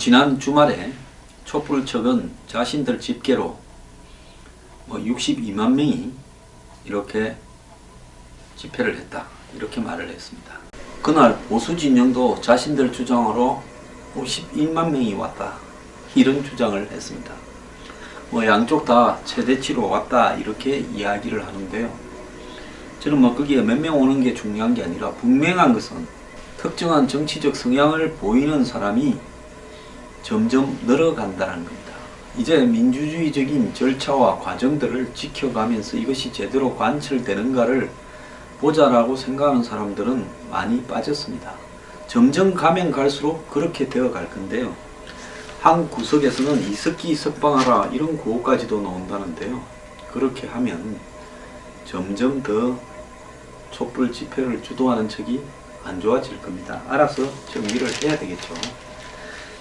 지난 주말에 촛불 측은 자신들 집계로 62만 명이 이렇게 집회를 했다, 이렇게 말을 했습니다. 그날 보수 진영도 자신들 주장으로 51만 명이 왔다, 이런 주장을 했습니다. 양쪽 다 최대치로 왔다, 이렇게 이야기를 하는데요. 저는 거기에 몇 명 오는 게 중요한 게 아니라 분명한 것은 특정한 정치적 성향을 보이는 사람이 점점 늘어간다는 겁니다. 이제 민주주의적인 절차와 과정들을 지켜가면서 이것이 제대로 관철되는가를 보자라고 생각하는 사람들은 많이 빠졌습니다. 점점 가면 갈수록 그렇게 되어 갈 건데요. 한 구석에서는 이석기 석방하라, 이런 구호까지도 나온다는데요. 그렇게 하면 점점 더 촛불 집회를 주도하는 측이 안 좋아질 겁니다. 알아서 정리를 해야 되겠죠.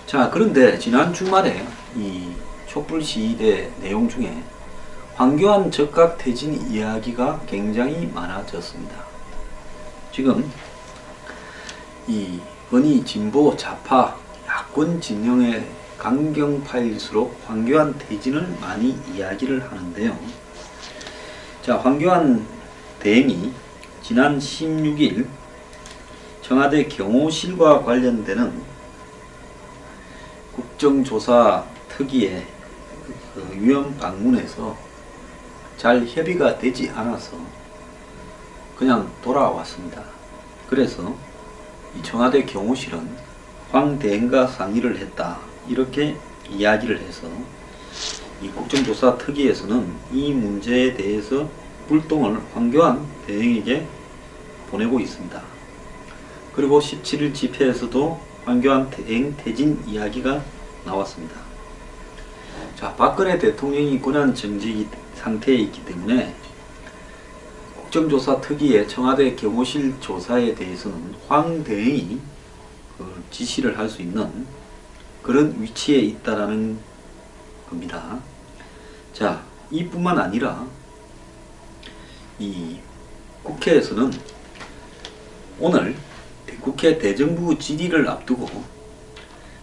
자, 그런데 지난 주말에 이 촛불 시위대 내용 중에 황교안 적각 퇴진 이야기가 굉장히 많아졌습니다. 지금 이 흔히 진보 좌파 야권 진영의 강경파일수록 황교안 퇴진을 많이 이야기를 하는데요. 자, 황교안 대행이 지난 16일 청와대 경호실과 관련되는 국정조사 특위의 위원 방문에서 잘 협의가 되지 않아서 그냥 돌아왔습니다. 그래서 이 청와대 경호실은 황 대행과 상의를 했다, 이렇게 이야기를 해서 이 국정조사 특위에서는 이 문제에 대해서 불똥을 황교안 대행에게 보내고 있습니다. 그리고 17일 집회에서도 황교안 대행 퇴진 이야기가 나왔습니다. 자, 박근혜 대통령이 고난정지 상태에 있기 때문에 국정조사 특위의 청와대 경호실 조사에 대해서는 황 대행이 지시를 할 수 있는 그런 위치에 있다라는 겁니다. 자, 이뿐만 아니라 이 국회에서는 오늘 국회 대정부 질의를 앞두고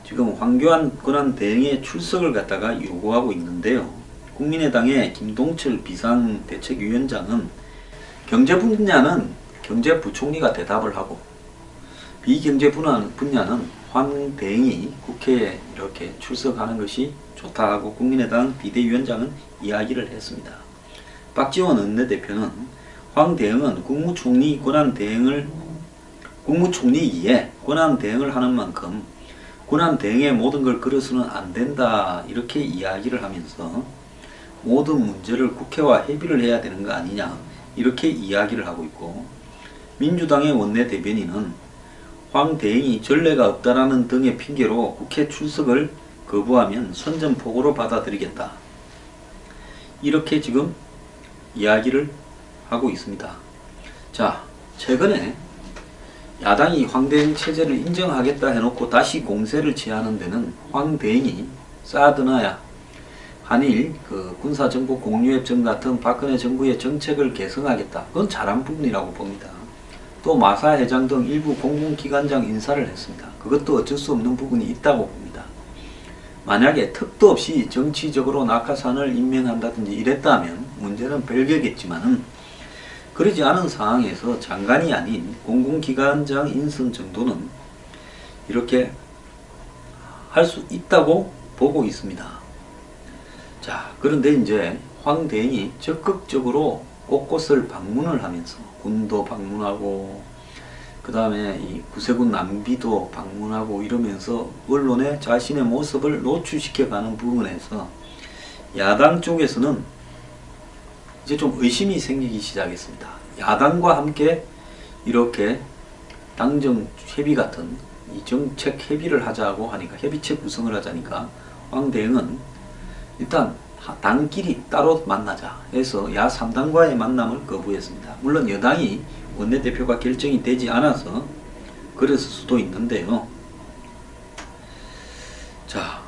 지금 황교안 권한 대행의 출석을 갖다가 요구하고 있는데요. 국민의당의 김동철 비상대책위원장은 경제 분야는 경제부총리가 대답을 하고 비경제 분야는 황 대행이 국회에 이렇게 출석하는 것이 좋다고 국민의당 비대위원장은 이야기를 했습니다. 박지원 원내대표는 황 대행은 국무총리이기에 권한 대행을 하는 만큼 권한 대행의 모든 걸 걸어서는 안 된다, 이렇게 이야기를 하면서 모든 문제를 국회와 협의를 해야 되는 거 아니냐, 이렇게 이야기를 하고 있고, 민주당의 원내대변인은 황 대행이 전례가 없다라는 등의 핑계로 국회 출석을 거부하면 선전포고로 받아들이겠다, 이렇게 지금 이야기를 하고 있습니다. 자, 최근에 야당이 황 대행 체제를 인정하겠다 해놓고 다시 공세를 취하는 데는 황 대행이 사드나야 한일 군사정보 공유협정 같은 박근혜 정부의 정책을 개선하겠다, 그건 잘한 부분이라고 봅니다. 또 마사 회장 등 일부 공공기관장 인사를 했습니다. 그것도 어쩔 수 없는 부분이 있다고 봅니다. 만약에 턱도 없이 정치적으로 낙하산을 임명한다든지 이랬다면 문제는 별개겠지만은, 그러지 않은 상황에서 장관이 아닌 공공기관장 인선 정도는 이렇게 할 수 있다고 보고 있습니다. 자, 그런데 이제 황 대행이 적극적으로 곳곳을 방문을 하면서 군도 방문하고 그 다음에 이 구세군 남비도 방문하고 이러면서 언론에 자신의 모습을 노출시켜가는 부분에서 야당 쪽에서는 이제 좀 의심이 생기기 시작했습니다. 야당과 함께 이렇게 당정 협의 같은 이 정책 협의를 하자고 하니까, 협의체 구성을 하자니까 황 대행은 일단 당끼리 따로 만나자 해서 야 3당과의 만남을 거부했습니다. 물론 여당이 원내대표가 결정이 되지 않아서 그랬을 수도 있는데요. 자,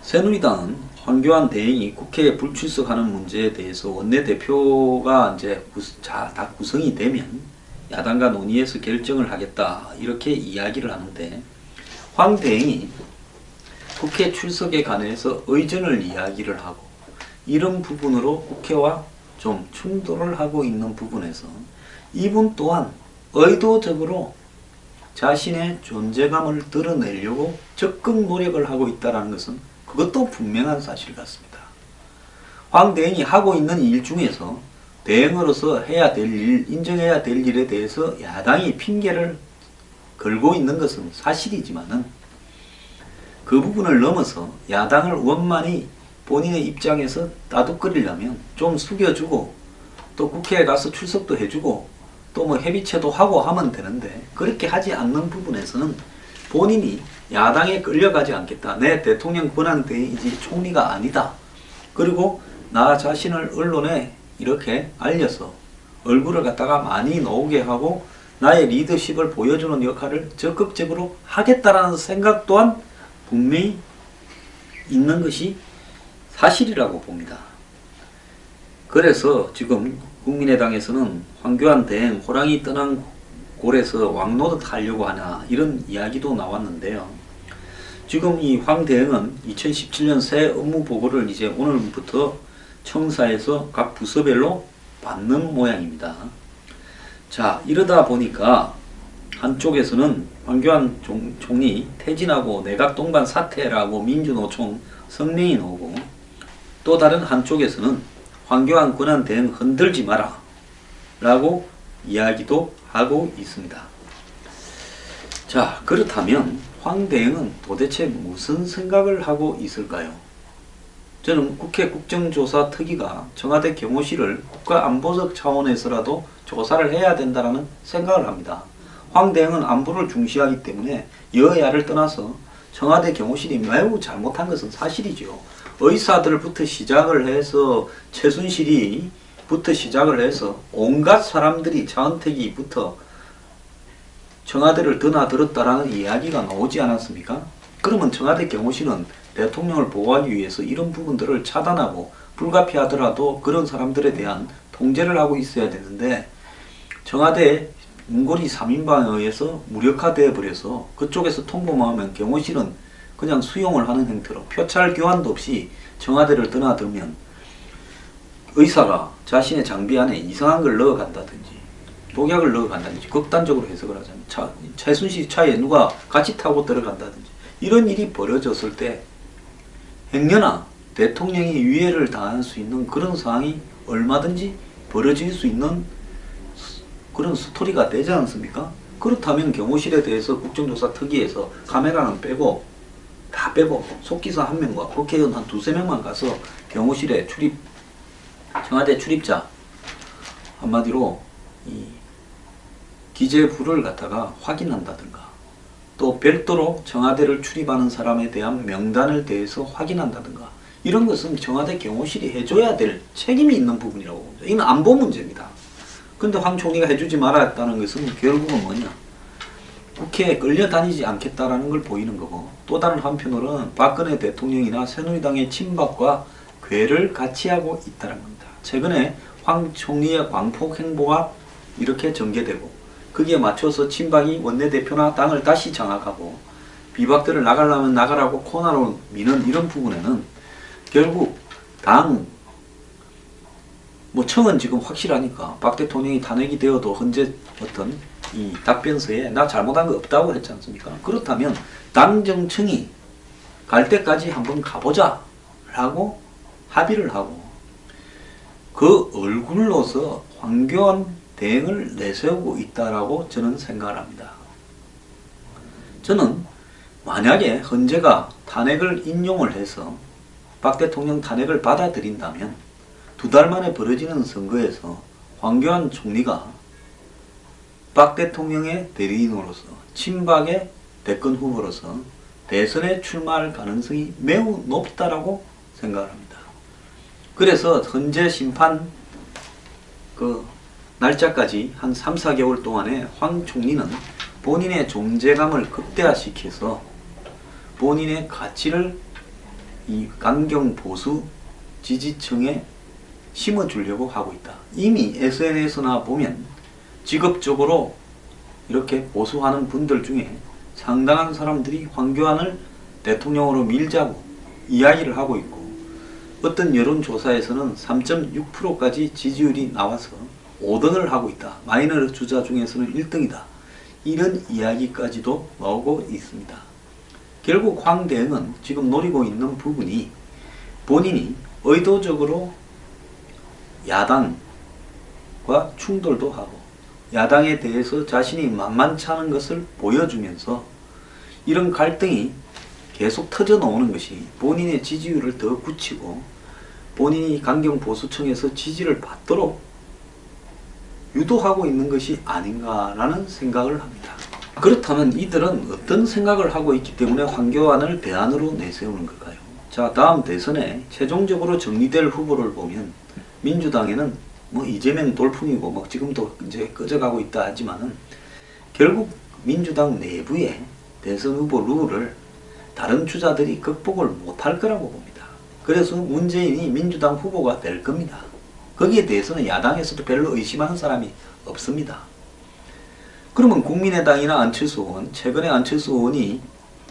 새누리당은 황교안 대행이 국회에 불출석하는 문제에 대해서 원내대표가 이제 다 구성이 되면 야당과 논의해서 결정을 하겠다, 이렇게 이야기를 하는데, 황 대행이 국회 출석에 관해서 의전을 이야기를 하고 이런 부분으로 국회와 좀 충돌을 하고 있는 부분에서 이분 또한 의도적으로 자신의 존재감을 드러내려고 적극 노력을 하고 있다는 것은 그것도 분명한 사실 같습니다. 황 대행이 하고 있는 일 중에서 대행으로서 해야 될 일, 인정해야 될 일에 대해서 야당이 핑계를 걸고 있는 것은 사실이지만은 그 부분을 넘어서 야당을 원만히 본인의 입장에서 따둑거리려면 좀 숙여주고 또 국회에 가서 출석도 해주고 또 뭐 협의체도 하고 하면 되는데 그렇게 하지 않는 부분에서는 본인이 야당에 끌려가지 않겠다. 내 대통령 권한대행이지 총리가 아니다. 그리고 나 자신을 언론에 이렇게 알려서 얼굴을 갖다가 많이 나오게 하고 나의 리더십을 보여주는 역할을 적극적으로 하겠다라는 생각 또한 분명히 있는 것이 사실이라고 봅니다. 그래서 지금 국민의당에서는 황교안 대행 호랑이 떠난 골에서 왕노릇 하려고 하나 이런 이야기도 나왔는데요. 지금 이 황 대행은 2017년 새 업무 보고를 이제 오늘부터 청사에서 각 부서별로 받는 모양입니다. 자, 이러다 보니까 한쪽에서는 황교안 총리 퇴진하고 내각 동반 사퇴라고 민주노총 성명이 나오고 또 다른 한쪽에서는 황교안 권한대행 흔들지 마라 라고 이야기도 하고 있습니다. 자, 그렇다면 황 대행은 도대체 무슨 생각을 하고 있을까요? 저는 국회 국정조사 특위가 청와대 경호실을 국가안보적 차원에서라도 조사를 해야 된다는 생각을 합니다. 황 대행은 안보를 중시하기 때문에 여야를 떠나서 청와대 경호실이 매우 잘못한 것은 사실이죠. 의사들부터 시작을 해서 최순실이부터 시작을 해서 온갖 사람들이 차은택이부터 청와대를 드나들었다라는 이야기가 나오지 않았습니까? 그러면 청와대 경호실은 대통령을 보호하기 위해서 이런 부분들을 차단하고 불가피하더라도 그런 사람들에 대한 통제를 하고 있어야 되는데 청와대 문고리 3인방에 의해서 무력화되어 버려서 그쪽에서 통보만 하면 경호실은 그냥 수용을 하는 형태로 표찰 교환도 없이 청와대를 드나들면 의사가 자신의 장비 안에 이상한 걸 넣어간다든지 독약을 넣어간다든지 극단적으로 해석을 하자면 최순실 차에 누가 같이 타고 들어간다든지 이런 일이 벌어졌을 때 행여나 대통령이 위해를 당할 수 있는 그런 상황이 얼마든지 벌어질 수 있는 그런 스토리가 되지 않습니까? 그렇다면 경호실에 대해서 국정조사 특위에서 카메라는 빼고 다 빼고 속기사 한 명과 국회의원 한 두세 명만 가서 경호실에 청와대 출입자 한마디로 이 기재부를 갖다가 확인한다든가 또 별도로 청와대를 출입하는 사람에 대한 명단을 대해서 확인한다든가 이런 것은 청와대 경호실이 해줘야 될 책임이 있는 부분이라고 봅니다. 이건 안보 문제입니다. 근데 황 총리가 해주지 말았다는 것은 결국은 뭐냐? 국회에 끌려다니지 않겠다라는 걸 보이는 거고 또 다른 한편으로는 박근혜 대통령이나 새누리당의 친박과 궤를 같이 하고 있다는 겁니다. 최근에 황 총리의 광폭 행보가 이렇게 전개되고 거기에 맞춰서 친박이 원내대표나 당을 다시 장악하고 비박들을 나가려면 나가라고 코너로 미는 이런 부분에는 결국 청은 지금 확실하니까 박 대통령이 탄핵이 되어도 현재 어떤 이 답변서에 나 잘못한 거 없다고 했지 않습니까? 그렇다면 당정청이 갈 때까지 한번 가보자 라고 합의를 하고 그 얼굴로서 황교안 대행을 내세우고 있다라고 저는 생각을 합니다. 저는 만약에 헌재가 탄핵을 인용을 해서 박 대통령 탄핵을 받아들인다면 2달 만에 벌어지는 선거에서 황교안 총리가 박 대통령의 대리인으로서 친박의 대권 후보로서 대선에 출마할 가능성이 매우 높다라고 생각을 합니다. 그래서 헌재 심판 날짜까지 한 3, 4개월 동안에 황 총리는 본인의 존재감을 극대화시켜서 본인의 가치를 이 강경 보수 지지층에 심어주려고 하고 있다. 이미 SNS나 보면 직업적으로 이렇게 보수하는 분들 중에 상당한 사람들이 황교안을 대통령으로 밀자고 이야기를 하고 있고, 어떤 여론조사에서는 3.6%까지 지지율이 나와서 5등을 하고 있다. 마이너 주자 중에서는 1등이다. 이런 이야기까지도 나오고 있습니다. 결국 황대응은 지금 노리고 있는 부분이 본인이 의도적으로 야당과 충돌도 하고 야당에 대해서 자신이 만만치 않은 것을 보여주면서 이런 갈등이 계속 터져 나오는 것이 본인의 지지율을 더 굳히고 본인이 강경보수층에서 지지를 받도록 유도하고 있는 것이 아닌가라는 생각을 합니다. 그렇다면 이들은 어떤 생각을 하고 있기 때문에 황교안을 대안으로 내세우는 걸까요? 자, 다음 대선에 최종적으로 정리될 후보를 보면 민주당에는 뭐 이재명 돌풍이고 뭐 지금도 이제 꺼져가고 있다 하지만은 결국 민주당 내부의 대선 후보 룰을 다른 주자들이 극복을 못할 거라고 봅니다. 그래서 문재인이 민주당 후보가 될 겁니다. 거기에 대해서는 야당에서도 별로 의심하는 사람이 없습니다. 그러면 국민의당이나 안철수 의원, 최근에 안철수 의원이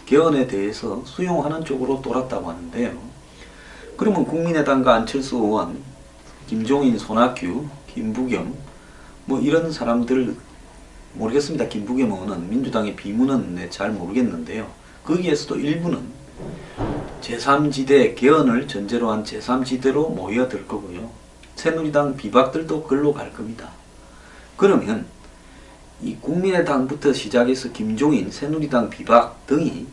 개헌에 대해서 수용하는 쪽으로 돌았다고 하는데요. 그러면 국민의당과 안철수 의원, 김종인, 손학규, 김부겸 뭐 이런 사람들 모르겠습니다. 김부겸 의원은 민주당의 비문은 잘 모르겠는데요. 거기에서도 일부는 제3지대 개헌을 전제로 한 제3지대로 모여들 거고요. 새누리당 비박들도 글로 갈 겁니다. 그러면 이 국민의당부터 시작해서 김종인, 새누리당 비박 등이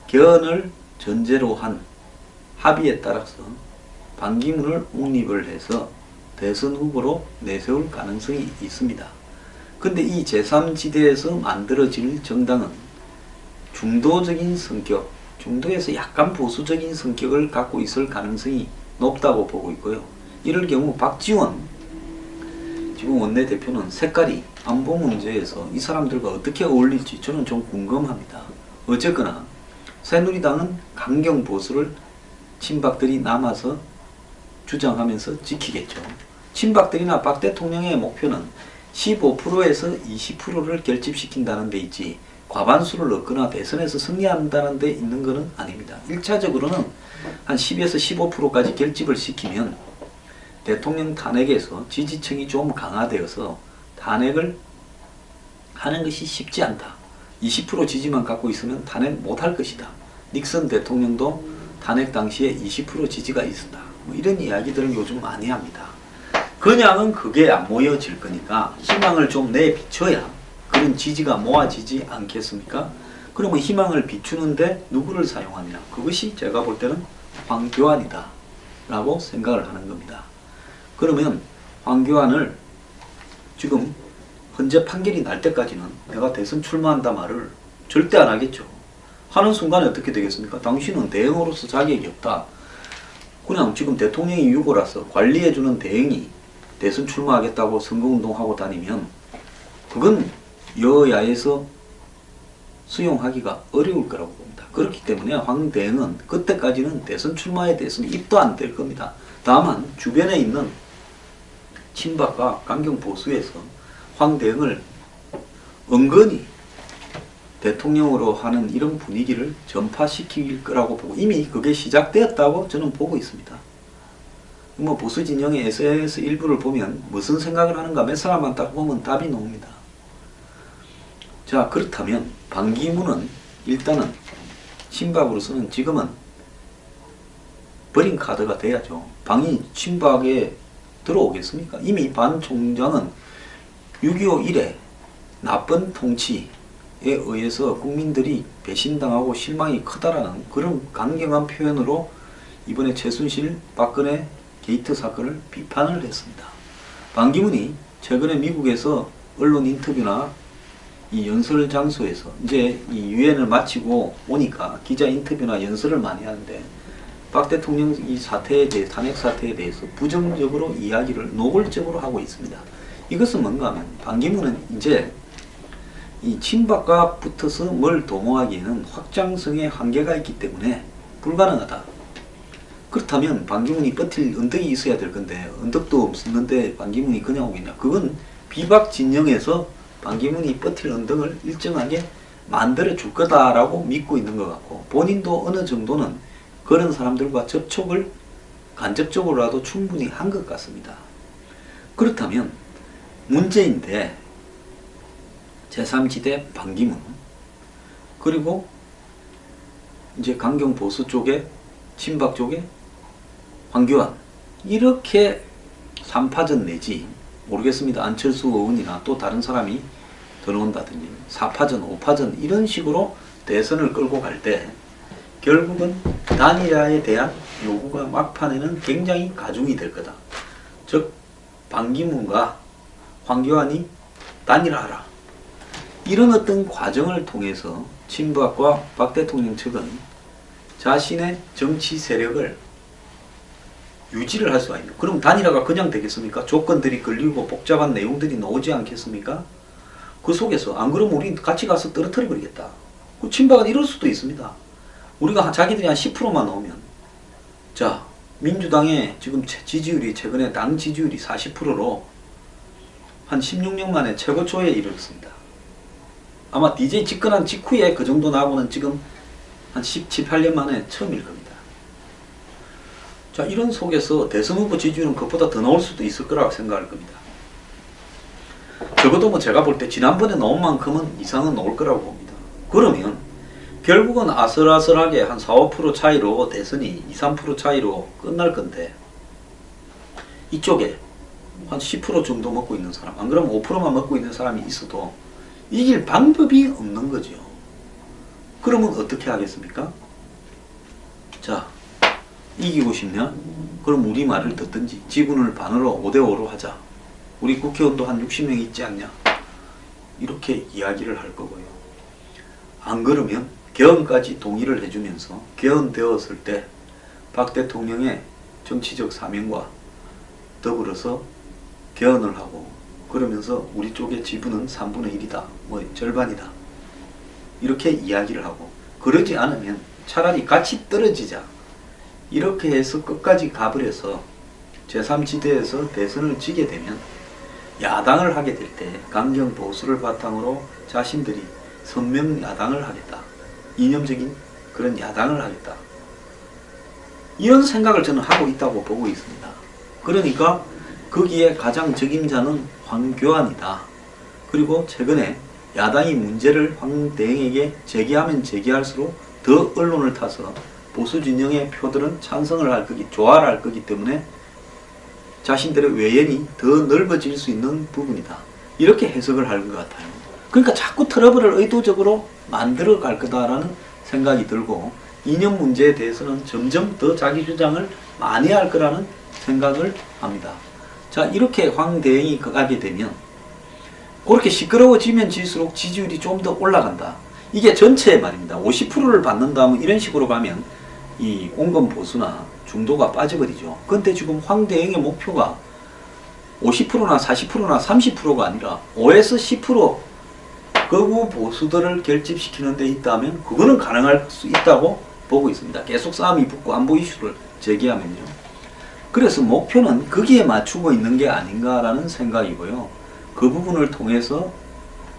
개헌을 전제로 한 합의에 따라서 반기문을 옹립을 해서 대선 후보로 내세울 가능성이 있습니다. 근데 이 제3지대에서 만들어질 정당은 중도적인 성격, 중도에서 약간 보수적인 성격을 갖고 있을 가능성이 높다고 보고 있고요. 이럴 경우 박지원 지금 원내대표는 색깔이 안보 문제에서 이 사람들과 어떻게 어울릴지 저는 좀 궁금합니다. 어쨌거나 새누리당은 강경 보수를 친박들이 남아서 주장하면서 지키겠죠. 친박들이나 박 대통령의 목표는 15%에서 20%를 결집시킨다는 데 있지 과반수를 얻거나 대선에서 승리한다는 데 있는 것은 아닙니다. 1차적으로는 한 10에서 15%까지 결집을 시키면 대통령 탄핵에서 지지층이 좀 강화되어서 탄핵을 하는 것이 쉽지 않다. 20% 지지만 갖고 있으면 탄핵 못할 것이다. 닉슨 대통령도 탄핵 당시에 20% 지지가 있었다. 뭐 이런 이야기들은 요즘 많이 합니다. 그냥은 그게 안 모여질 거니까 희망을 좀 내비쳐야 그런 지지가 모아지지 않겠습니까? 그러면 희망을 비추는데 누구를 사용하냐? 그것이 제가 볼 때는 황교안이다 라고 생각을 하는 겁니다. 그러면 황교안을 지금 헌재 판결이 날 때까지는 내가 대선 출마한다 말을 절대 안 하겠죠. 하는 순간에 어떻게 되겠습니까? 당신은 대응으로서 자격이 없다. 그냥 지금 대통령이 유고라서 관리해주는 대응이 대선 출마하겠다고 선거운동하고 다니면 그건 여야에서 수용하기가 어려울 거라고 봅니다. 그렇기 때문에 황대응은 그때까지는 대선 출마에 대해서는 입도 안 댈 겁니다. 다만 주변에 있는 친박과 강경보수에서 황대응을 은근히 대통령으로 하는 이런 분위기를 전파시킬 거라고 보고 이미 그게 시작되었다고 저는 보고 있습니다. 뭐 보수 진영의 SNS 일부를 보면 무슨 생각을 하는가 몇 사람만 딱 보면 답이 나옵니다. 자, 그렇다면 반기문은 일단은 친박으로서는 지금은 버린 카드가 돼야죠. 방이 친박에 들어오겠습니까? 이미 반 총장은 6.25 이래 나쁜 통치에 의해서 국민들이 배신당하고 실망이 크다라는 그런 강경한 표현으로 이번에 최순실, 박근혜 게이트 사건을 비판을 했습니다. 반기문이 최근에 미국에서 언론 인터뷰나 이 연설 장소에서 이제 이 유엔을 마치고 오니까 기자 인터뷰나 연설을 많이 하는데 박 대통령 이 사태에 대해 탄핵 사태에 대해서 부정적으로 이야기를 노골적으로 하고 있습니다. 이것은 뭔가 하면 반기문은 이제 이 친박과 붙어서 뭘 도모하기에는 확장성의 한계가 있기 때문에 불가능하다. 그렇다면 반기문이 버틸 언덕이 있어야 될 건데 언덕도 없었는데 반기문이 그냥 오겠냐. 그건 비박 진영에서 반기문이 버틸 언덕을 일정하게 만들어 줄 거다라고 믿고 있는 것 같고, 본인도 어느 정도는 그런 사람들과 접촉을 간접적으로라도 충분히 한 것 같습니다. 그렇다면 문제인데 제3지대 반기문, 그리고 이제 강경 보수 쪽에 친박 쪽에 황교안, 이렇게 3파전 내지 모르겠습니다. 안철수 의원이나 또 다른 사람이 들어온다든지 4파전 5파전 이런 식으로 대선을 끌고 갈 때 결국은 단일화에 대한 요구가 막판에는 굉장히 가중이 될 거다. 즉 반기문과 황교안이 단일화하라, 이런 어떤 과정을 통해서 친박과 박 대통령 측은 자신의 정치 세력을 유지를 할 수가 있는. 그럼 단일화가 그냥 되겠습니까? 조건들이 걸리고 복잡한 내용들이 나오지 않겠습니까? 그 속에서 안 그러면 우리 같이 가서 떨어뜨려 버리겠다. 그 친박은 이럴 수도 있습니다. 우리가 자기들이 한 10%만 나오면, 자, 민주당의 지금 지지율이 최근에 당 지지율이 40%로 한 16년 만에 최고조에 이르렀습니다. 아마 DJ 집권한 직후에 그 정도 나오고는 지금 한 17, 18년 만에 처음일 겁니다. 자, 이런 속에서 대선 후보 지지율은 그것보다 더 나올 수도 있을 거라고 생각할 겁니다. 적어도 뭐 제가 볼 때 지난번에 나온 만큼은 이상은 나올 거라고 봅니다. 그러면 결국은 아슬아슬하게 한 4, 5% 차이로 대선이 2, 3% 차이로 끝날 건데, 이쪽에 한 10% 정도 먹고 있는 사람, 안 그러면 5%만 먹고 있는 사람이 있어도 이길 방법이 없는 거죠. 그러면 어떻게 하겠습니까? 자, 이기고 싶냐? 그럼 우리 말을 듣든지 지분을 반으로 5대5로 하자. 우리 국회의원도 한 60명 있지 않냐? 이렇게 이야기를 할 거고요. 안 그러면 개헌까지 동의를 해주면서 개헌되었을 때 박 대통령의 정치적 사명과 더불어서 개헌을 하고, 그러면서 우리 쪽의 지분은 3분의 1이다. 뭐 절반이다. 이렇게 이야기를 하고, 그러지 않으면 차라리 같이 떨어지자. 이렇게 해서 끝까지 가버려서 제3지대에서 대선을 지게 되면 야당을 하게 될 때 강경 보수를 바탕으로 자신들이 선명 야당을 하겠다. 이념적인 그런 야당을 하겠다. 이런 생각을 저는 하고 있다고 보고 있습니다. 그러니까 거기에 가장 적임자는 황교안이다. 그리고 최근에 야당이 문제를 황대행에게 제기하면 제기할수록 더 언론을 타서 보수 진영의 표들은 찬성을 할 거기, 좋아를 할 거기 때문에 자신들의 외연이 더 넓어질 수 있는 부분이다. 이렇게 해석을 하는 것 같아요. 그러니까 자꾸 트러블을 의도적으로 만들어 갈 거다라는 생각이 들고, 이념 문제에 대해서는 점점 더 자기 주장을 많이 할 거라는 생각을 합니다. 자, 이렇게 황대행이 가게 되면 그렇게 시끄러워지면 질수록 지지율이 좀 더 올라간다. 이게 전체 말입니다. 50%를 받는다면 이런 식으로 가면 이 온건 보수나 중도가 빠져버리죠. 근데 지금 황대행의 목표가 50%나 40%나 30%가 아니라 5에서 10% 극우 보수들을 결집시키는 데 있다면 그거는 가능할 수 있다고 보고 있습니다. 계속 싸움이 붙고 안보 이슈를 제기하면요. 그래서 목표는 거기에 맞추고 있는 게 아닌가라는 생각이고요. 그 부분을 통해서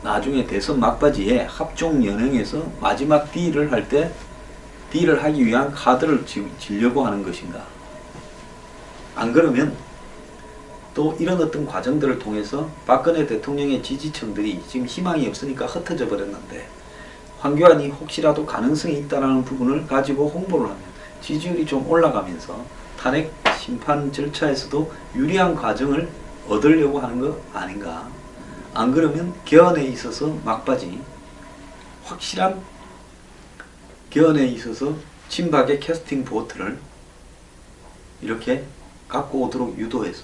나중에 대선 막바지에 합종 연행에서 마지막 딜을 할 때 딜을 하기 위한 카드를 지려고 하는 것인가. 안 그러면 또 이런 어떤 과정들을 통해서 박근혜 대통령의 지지층들이 지금 희망이 없으니까 흩어져 버렸는데, 황교안이 혹시라도 가능성이 있다는 부분을 가지고 홍보를 하면 지지율이 좀 올라가면서 탄핵 심판 절차에서도 유리한 과정을 얻으려고 하는 거 아닌가. 안 그러면 개헌에 있어서 막바지 확실한 개헌에 있어서 친박의 캐스팅 보트를 이렇게 갖고 오도록 유도해서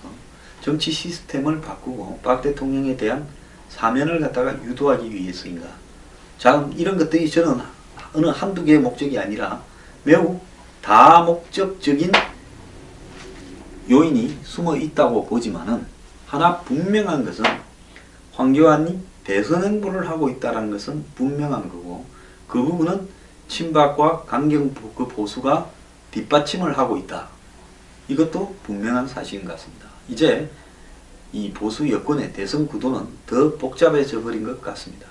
정치 시스템을 바꾸고 박 대통령에 대한 사면을 갖다가 유도하기 위해서인가. 자, 이런 것들이 저는 어느 한두 개의 목적이 아니라 매우 다목적적인 요인이 숨어 있다고 보지만은, 하나 분명한 것은 황교안이 대선 행보를 하고 있다는 것은 분명한 거고, 그 부분은 친박과 강경 보수가 뒷받침을 하고 있다. 이것도 분명한 사실인 것 같습니다. 이제 이 보수 여권의 대선 구도는 더 복잡해져 버린 것 같습니다.